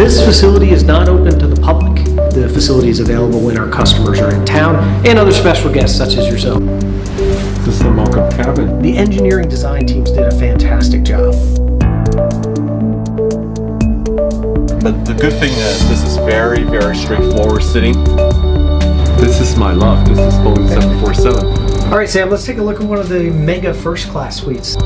This facility is not open to the public. The facility is available when our customers are in town and other special guests such as yourself. This is the mock-up cabin. The engineering design teams did a fantastic job. But the good thing is this is very, very straightforward sitting. This is my love. This is Boeing 747. All right, Sam, let's take a look at one of the mega first class suites.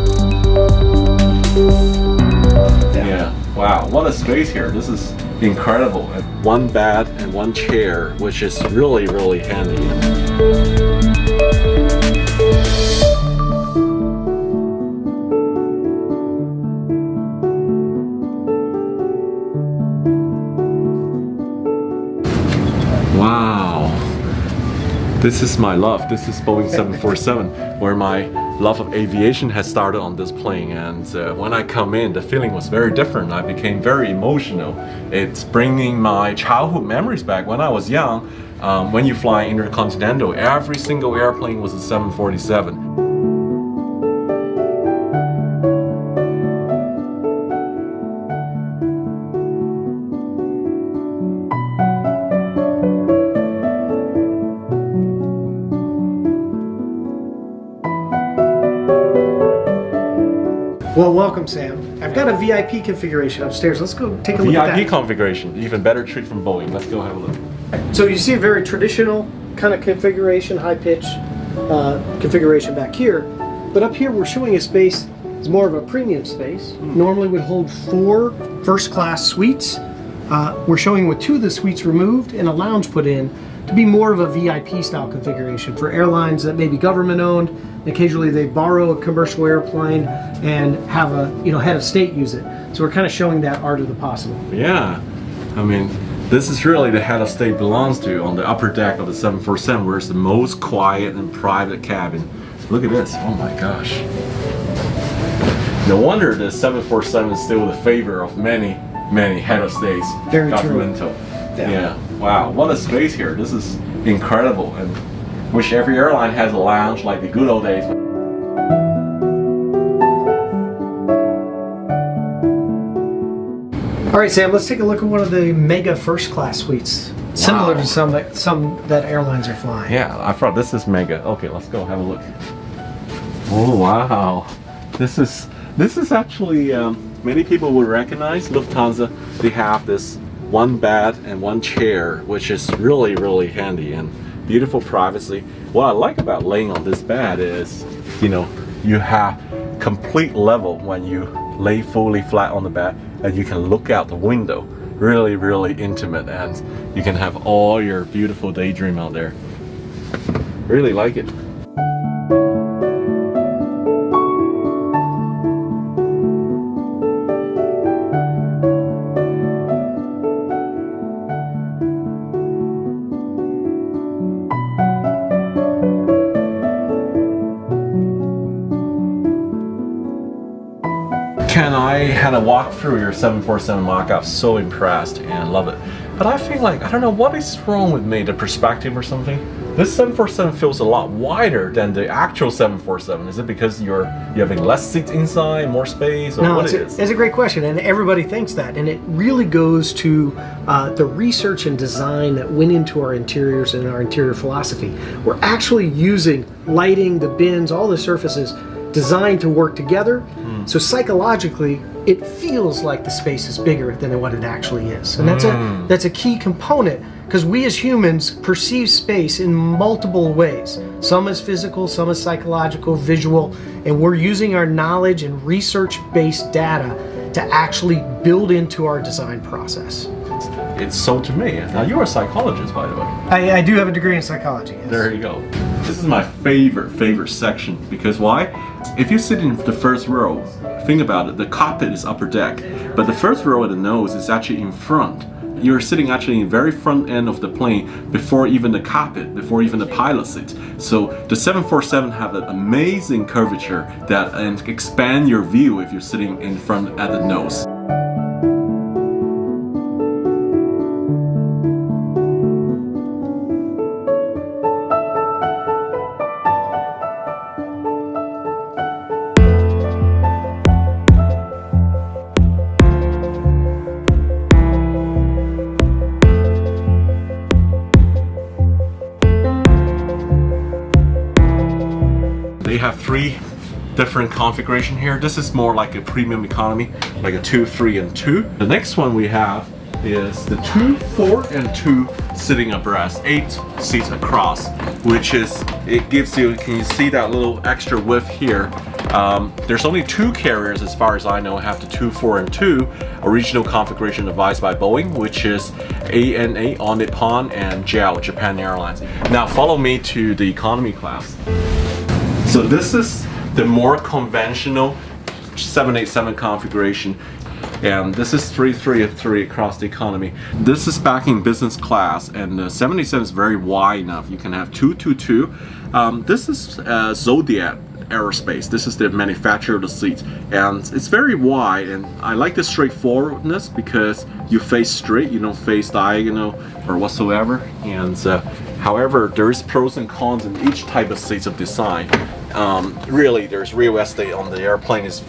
Yeah, wow, what a space here. This is incredible. One bed and one chair, which is really, really handy. Wow, this is my love. This is Boeing 747, where my love of aviation has started on this plane. And when I come in, the feeling was very different. I became very emotional. It's bringing my childhood memories back. When I was young, when you fly intercontinental, every single airplane was a 747. Well, welcome, Sam. I've got a VIP configuration upstairs. Let's go take a look at that. VIP configuration, even better treat from Boeing. Let's go have a look. So you see a very traditional kind of configuration, high pitch configuration back here. But up here we're showing a space is more of a premium space. Normally would hold 4 first class suites. We're showing with 2 of the suites removed and a lounge put in to be more of a VIP style configuration for airlines that may be government owned. Occasionally they borrow a commercial airplane and have a head of state use it. So we're kind of showing that art of the possible. Yeah, I mean, this is really the head of state belongs to on the upper deck of the 747, where it's the most quiet and private cabin. Look at this, oh my gosh. No wonder the 747 is still the favorite of many, many head of states. Very governmental. True. Yeah, wow, what a space here. This is incredible. And wish every airline has a lounge like the good old days. All right, Sam, let's take a look at one of the mega first class suites. Similar to some that airlines are flying. Yeah, I thought this is mega. Okay, let's go have a look. Oh wow, this is actually many people will recognize Lufthansa. They have this one bed and one chair, which is really, really handy and beautiful privacy. What I like about laying on this bed is, you have complete level when you lay fully flat on the bed, and you can look out the window. Really, really intimate, and you can have all your beautiful daydream out there. Really like it. Ken, I had a walk through your 747 mock-up, so impressed and love it. But I feel like, I don't know what is wrong with me, the perspective or something. This 747 feels a lot wider than the actual 747. Is it because you're having less seats inside, more space, or no, what it is? It's a great question, and everybody thinks that. And it really goes to the research and design that went into our interiors and our interior philosophy. We're actually using lighting, the bins, all the surfaces designed to work together. So psychologically, it feels like the space is bigger than what it actually is. And that's a key component, because we as humans perceive space in multiple ways. Some as physical, some as psychological, visual, and we're using our knowledge and research-based data to actually build into our design process. It's so to me. Now, you're a psychologist, by the way. I do have a degree in psychology, yes. There you go. This is my favorite section, because why? If you sit in the first row, think about it, the cockpit is upper deck, but the first row of the nose is actually in front. You're sitting actually in the very front end of the plane before even the cockpit, before even the pilot seat. So the 747 have an amazing curvature that and expand your view if you're sitting in front at the nose. have 3 different configuration here. This is more like a premium economy, like a 2, 3, and 2. The next one we have is the 2, 4, and 2 sitting abreast, 8 seats across, which is, it gives you, can you see that little extra width here? There's only 2 carriers, as far as I know, have the 2, 4, and 2 original configuration advised by Boeing, which is ANA, All Nippon, and JAL, Japan Airlines. Now follow me to the economy class. So this is the more conventional 787 configuration, and this is 333 across the economy. This is back in business class, and the 787 is very wide enough. You can have 222. This is Zodiac Aerospace. This is the manufacturer of the seats, and it's very wide, and I like the straightforwardness because you face straight, you don't face diagonal or whatsoever. And however, there is pros and cons in each type of seats of design. Really, there's real estate on the airplane is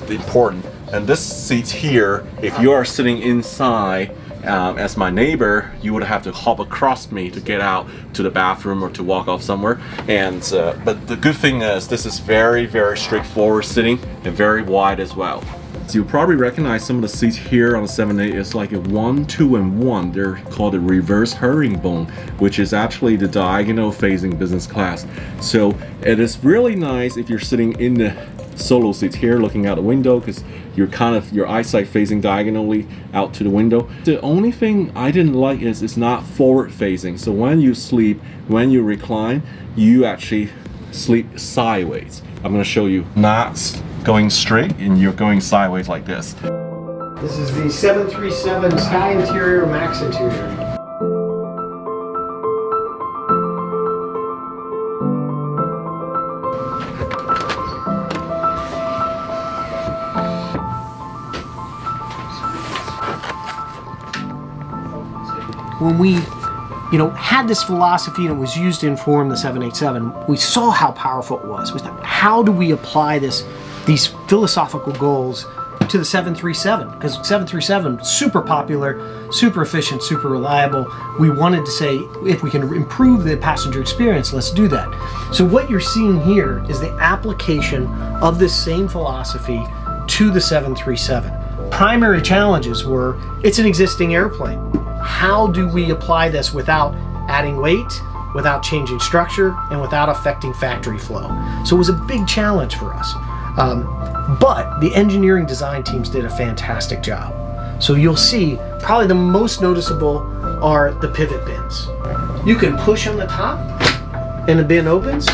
important. And this seat here, if you are sitting inside as my neighbor, you would have to hop across me to get out to the bathroom or to walk off somewhere. And but the good thing is this is very, very straightforward sitting and very wide as well. So you probably recognize some of the seats here on the 787. It's like a 1, 2, and 1. They're called a reverse herringbone, which is actually the diagonal facing business class. So it is really nice if you're sitting in the solo seats here looking out the window, because you're kind of, your eyesight facing diagonally out to the window. The only thing I didn't like is it's not forward facing. So when you sleep, when you recline, you actually sleep sideways. I'm going to show you, not going straight, and you're going sideways like this. This is the 737 Sky Interior Max Interior. When we had this philosophy and it was used to inform the 787, we saw how powerful it was. We thought, how do we apply these philosophical goals to the 737? Because 737, super popular, super efficient, super reliable. We wanted to say, if we can improve the passenger experience, let's do that. So what you're seeing here is the application of this same philosophy to the 737. Primary challenges were, it's an existing airplane. How do we apply this without adding weight, without changing structure, and without affecting factory flow? So it was a big challenge for us. But the engineering design teams did a fantastic job. So you'll see probably the most noticeable are the pivot bins. You can push on the top and the bin opens.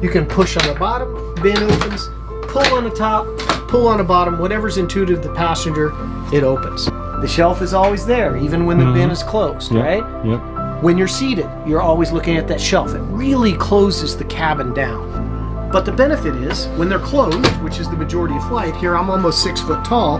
You can push on the bottom, bin opens. Pull on the top, pull on the bottom, whatever's intuitive to the passenger, it opens. The shelf is always there, even when the bin is closed, right? Yep. When you're seated, you're always looking at that shelf. It really closes the cabin down. But the benefit is, when they're closed, which is the majority of flight, here I'm almost 6 foot tall,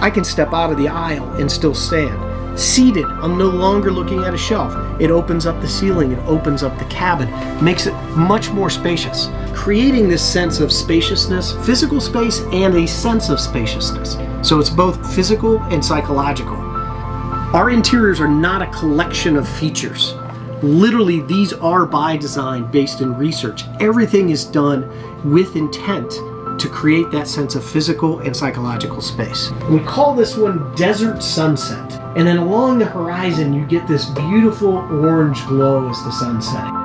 I can step out of the aisle and still stand. Seated, I'm no longer looking at a shelf. It opens up the ceiling, it opens up the cabin, makes it much more spacious. Creating this sense of spaciousness, physical space, and a sense of spaciousness. So it's both physical and psychological. Our interiors are not a collection of features. Literally, these are by design, based in research. Everything is done with intent to create that sense of physical and psychological space. We call this one Desert Sunset. And then along the horizon, you get this beautiful orange glow as the sun's setting.